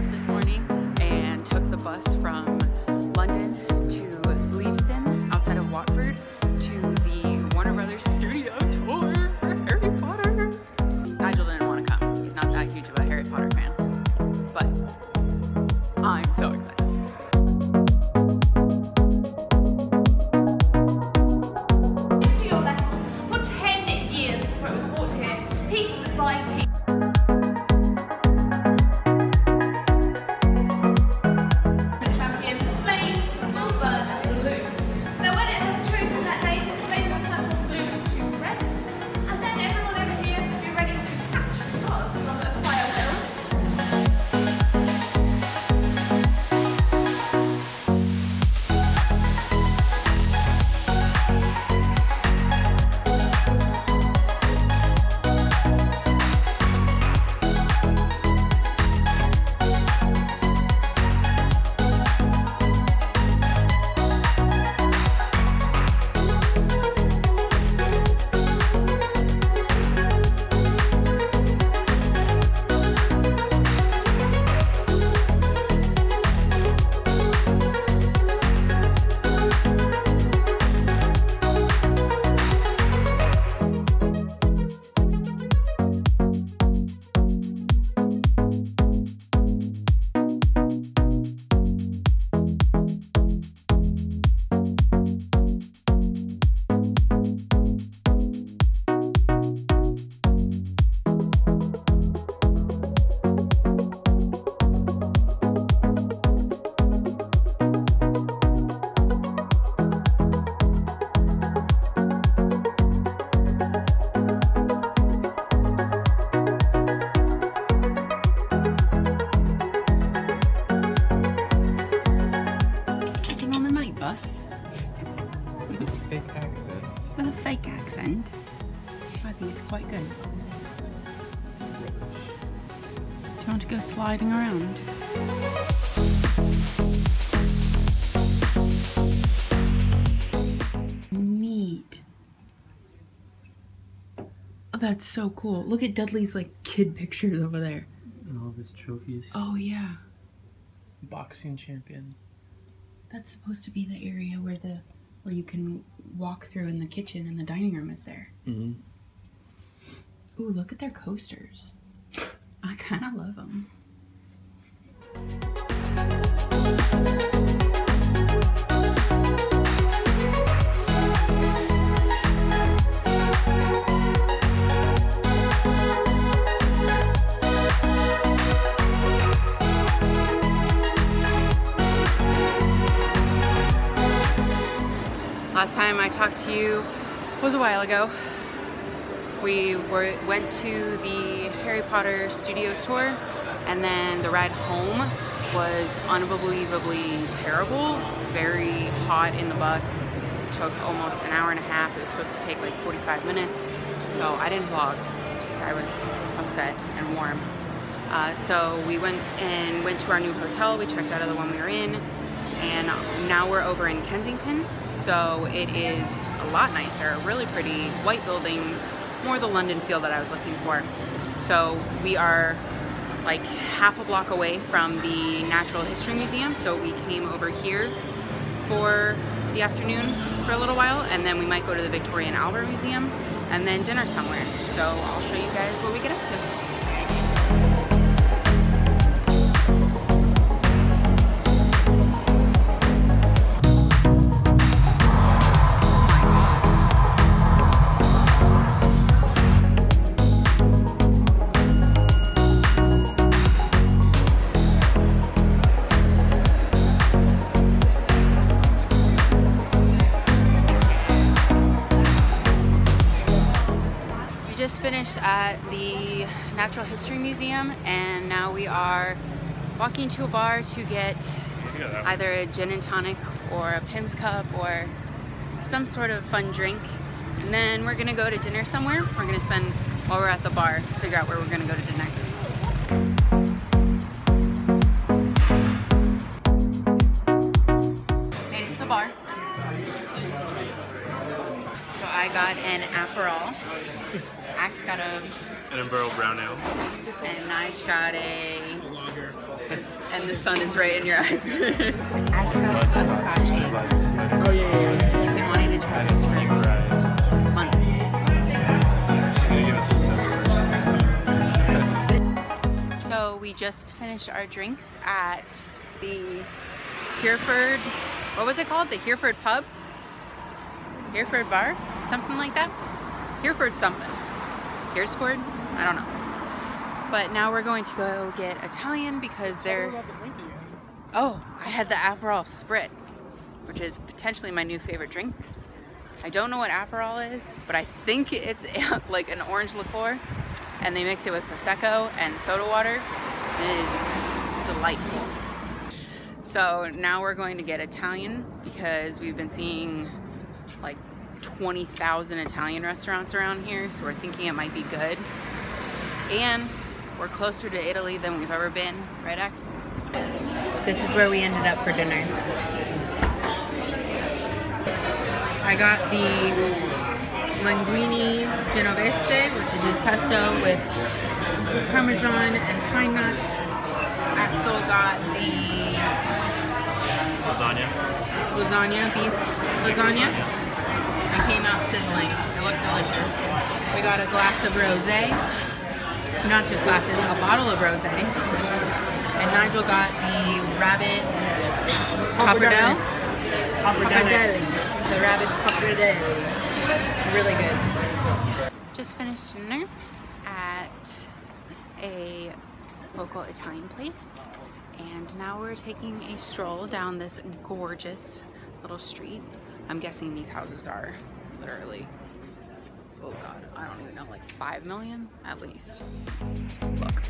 up this morning and took the bus from London to Leavesden outside of Watford to the Warner Brothers studio tour for Harry Potter. Nigel didn't want to come. He's not that huge of a Harry Potter fan, but I'm so excited. With a fake accent. With a fake accent. I think it's quite good. Do you want to go sliding around? Neat. Oh, that's so cool. Look at Dudley's like kid pictures over there. And all of his trophies. Oh yeah. Boxing champion. That's supposed to be the area where you can walk through, and the kitchen and the dining room is there. Mm-hmm. Ooh, look at their coasters. I kind of love them. Last time I talked to you was a while ago. We went to the Harry Potter Studios tour, and then the ride home was unbelievably terrible. Very hot in the bus. It took almost an hour and a half. It was supposed to take like 45 minutes. So I didn't vlog because I was upset and warm. So we went to our new hotel. We checked out of the one we were in. And now we're over in Kensington, so it is a lot nicer, really pretty, white buildings, more the London feel that I was looking for. So we are like half a block away from the Natural History Museum, so we came over here for the afternoon for a little while, and then we might go to the Victoria and Albert Museum, and then dinner somewhere. So I'll show you guys what we get up to. Just finished at the Natural History Museum, and now we are walking to a bar to get either a gin and tonic or a Pimm's cup or some sort of fun drink, and then we're gonna go to dinner somewhere. We're gonna spend, while we're at the bar, figure out where we're gonna go to dinner. Made it to the bar. So I got an Aperol. Axe got an Aperol brown ale. And Nigel got a lager. and the sun is right in your eyes. Oh yeah, yeah. He's been wanting to try this for months. So we just finished our drinks at the Hereford, what was it called? The Hereford pub? Hereford bar? Something like that? Hereford something. Heresford? I don't know. But now we're going to go get Italian because they're... Oh, I had the Aperol Spritz, which is potentially my new favorite drink. I don't know what Aperol is, but I think it's like an orange liqueur, and they mix it with Prosecco and soda water. It is delightful. So now we're going to get Italian because we've been seeing like 20,000 Italian restaurants around here, so we're thinking it might be good. And we're closer to Italy than we've ever been, right, X? This is where we ended up for dinner. I got the linguine genovese, which is just pesto with parmesan and pine nuts. Axel got the lasagna, beef lasagna. It came out sizzling. It looked delicious. We got a glass of rosé, not just glasses, a bottle of rosé. And Nigel got the rabbit pappardelle. The rabbit pappardelle. Really good. Just finished dinner at a local Italian place, and now we're taking a stroll down this gorgeous little street. I'm guessing these houses are literally, oh god, I don't even know, like 5 million at least. Look.